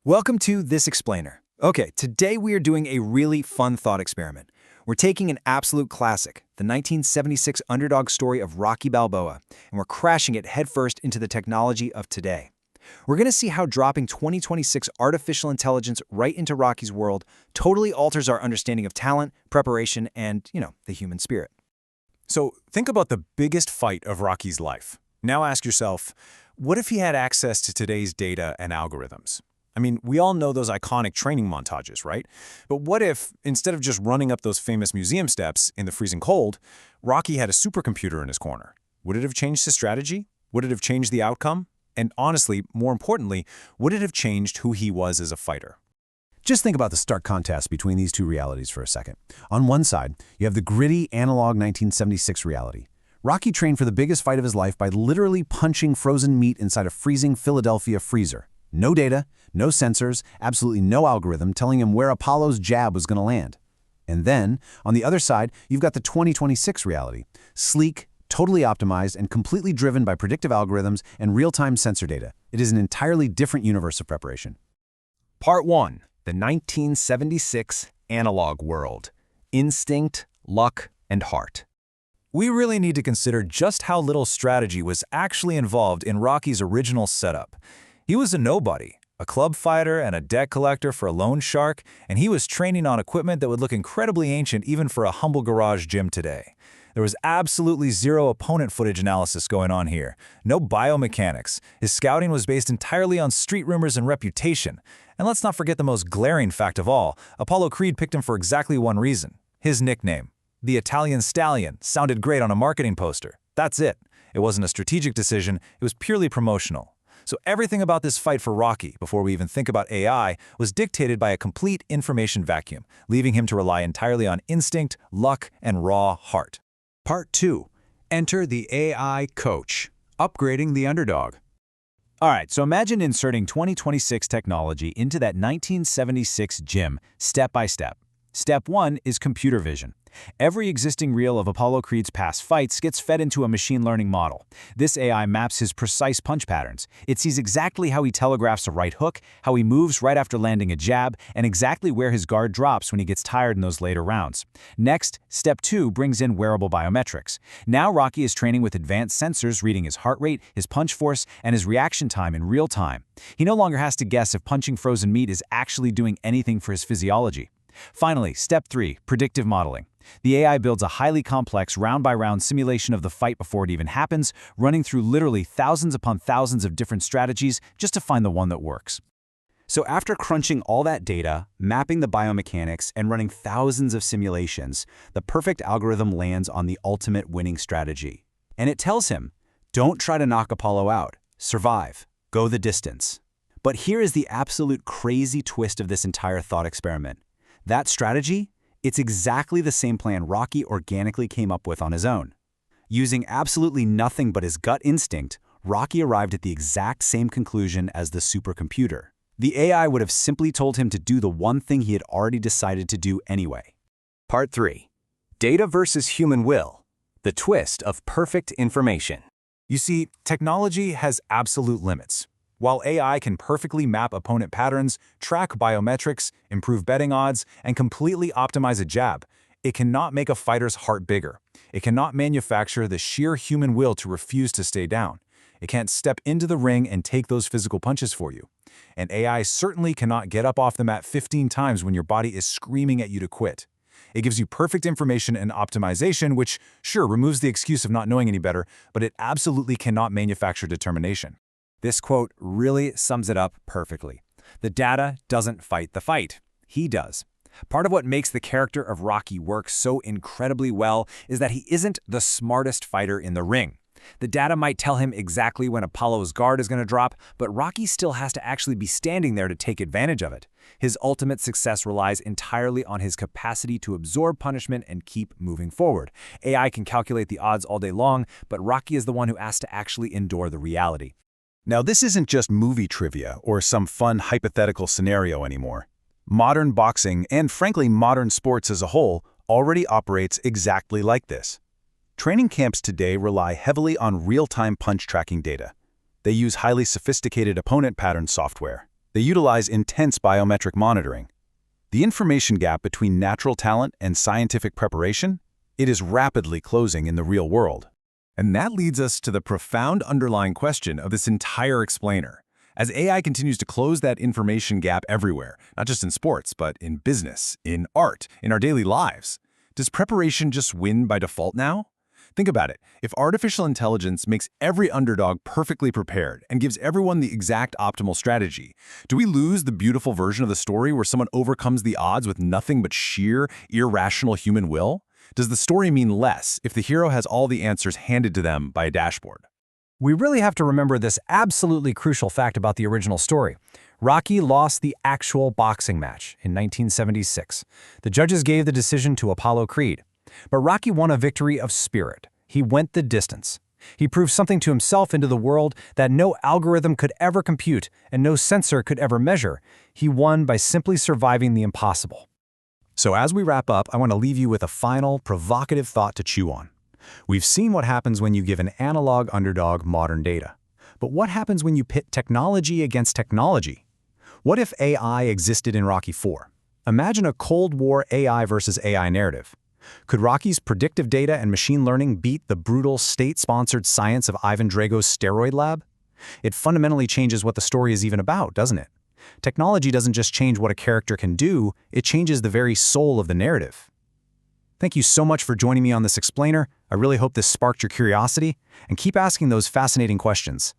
Welcome to This Explainer. Okay, today we are doing a really fun thought experiment. We're taking an absolute classic, the 1976 underdog story of Rocky Balboa, and we're crashing it headfirst into the technology of today. We're going to see how dropping 2026 artificial intelligence right into Rocky's world totally alters our understanding of talent, preparation, and, the human spirit. So think about the biggest fight of Rocky's life. Now ask yourself, what if he had access to today's data and algorithms? I mean, we all know those iconic training montages, right? But what if, instead of just running up those famous museum steps in the freezing cold, Rocky had a supercomputer in his corner? Would it have changed his strategy? Would it have changed the outcome? And honestly, more importantly, would it have changed who he was as a fighter? Just think about the stark contrast between these two realities for a second. On one side, you have the gritty, analog 1976 reality. Rocky trained for the biggest fight of his life by literally punching frozen meat inside a freezing Philadelphia freezer. No data, no sensors, absolutely no algorithm telling him where Apollo's jab was going to land. And then, on the other side, you've got the 2026 reality. Sleek, totally optimized, and completely driven by predictive algorithms and real-time sensor data. It is an entirely different universe of preparation. Part 1. The 1976 Analog World. Instinct, Luck, and Heart. We really need to consider just how little strategy was actually involved in Rocky's original setup. He was a nobody, a club fighter and a debt collector for a loan shark, and he was training on equipment that would look incredibly ancient even for a humble garage gym today. There was absolutely zero opponent footage analysis going on here, no biomechanics. His scouting was based entirely on street rumors and reputation. And let's not forget the most glaring fact of all, Apollo Creed picked him for exactly one reason: his nickname. The Italian Stallion sounded great on a marketing poster. That's it. It wasn't a strategic decision, it was purely promotional. So everything about this fight for Rocky, before we even think about AI, was dictated by a complete information vacuum, leaving him to rely entirely on instinct, luck, and raw heart. Part 2. Enter the AI coach, upgrading the underdog. All right, so imagine inserting 2026 technology into that 1976 gym step by step. Step 1 is computer vision. Every existing reel of Apollo Creed's past fights gets fed into a machine learning model. This AI maps his precise punch patterns. It sees exactly how he telegraphs a right hook, how he moves right after landing a jab, and exactly where his guard drops when he gets tired in those later rounds. Next, Step 2 brings in wearable biometrics. Now Rocky is training with advanced sensors reading his heart rate, his punch force, and his reaction time in real time. He no longer has to guess if punching frozen meat is actually doing anything for his physiology. Finally, Step 3, predictive modeling. The AI builds a highly complex round-by-round simulation of the fight before it even happens, running through literally thousands upon thousands of different strategies just to find the one that works. So after crunching all that data, mapping the biomechanics, and running thousands of simulations, the perfect algorithm lands on the ultimate winning strategy. And it tells him, don't try to knock Apollo out. Survive. Go the distance. But here is the absolute crazy twist of this entire thought experiment. That strategy? It's exactly the same plan Rocky organically came up with on his own. Using absolutely nothing but his gut instinct, Rocky arrived at the exact same conclusion as the supercomputer. The AI would have simply told him to do the one thing he had already decided to do anyway. Part 3. Data versus human will. The twist of perfect information. You see, technology has absolute limits. While AI can perfectly map opponent patterns, track biometrics, improve betting odds, and completely optimize a jab, it cannot make a fighter's heart bigger. It cannot manufacture the sheer human will to refuse to stay down. It can't step into the ring and take those physical punches for you. And AI certainly cannot get up off the mat 15 times when your body is screaming at you to quit. It gives you perfect information and optimization, which, sure, removes the excuse of not knowing any better, but it absolutely cannot manufacture determination. This quote really sums it up perfectly. The data doesn't fight the fight. He does. Part of what makes the character of Rocky work so incredibly well is that he isn't the smartest fighter in the ring. The data might tell him exactly when Apollo's guard is going to drop, but Rocky still has to actually be standing there to take advantage of it. His ultimate success relies entirely on his capacity to absorb punishment and keep moving forward. AI can calculate the odds all day long, but Rocky is the one who has to actually endure the reality. Now, this isn't just movie trivia or some fun hypothetical scenario anymore. Modern boxing, and frankly modern sports as a whole, already operates exactly like this. Training camps today rely heavily on real-time punch tracking data. They use highly sophisticated opponent pattern software. They utilize intense biometric monitoring. The information gap between natural talent and scientific preparation, it is rapidly closing in the real world. And that leads us to the profound underlying question of this entire explainer. As AI continues to close that information gap everywhere, not just in sports, but in business, in art, in our daily lives, does preparation just win by default now? Think about it. If artificial intelligence makes every underdog perfectly prepared and gives everyone the exact optimal strategy, do we lose the beautiful version of the story where someone overcomes the odds with nothing but sheer, irrational human will? Does the story mean less if the hero has all the answers handed to them by a dashboard? We really have to remember this absolutely crucial fact about the original story. Rocky lost the actual boxing match in 1976. The judges gave the decision to Apollo Creed. But Rocky won a victory of spirit. He went the distance. He proved something to himself and to the world that no algorithm could ever compute and no sensor could ever measure. He won by simply surviving the impossible. So as we wrap up, I want to leave you with a final, provocative thought to chew on. We've seen what happens when you give an analog underdog modern data. But what happens when you pit technology against technology? What if AI existed in Rocky IV? Imagine a Cold War AI versus AI narrative. Could Rocky's predictive data and machine learning beat the brutal state-sponsored science of Ivan Drago's steroid lab? It fundamentally changes what the story is even about, doesn't it? Technology doesn't just change what a character can do, it changes the very soul of the narrative. Thank you so much for joining me on this explainer. I really hope this sparked your curiosity, and keep asking those fascinating questions.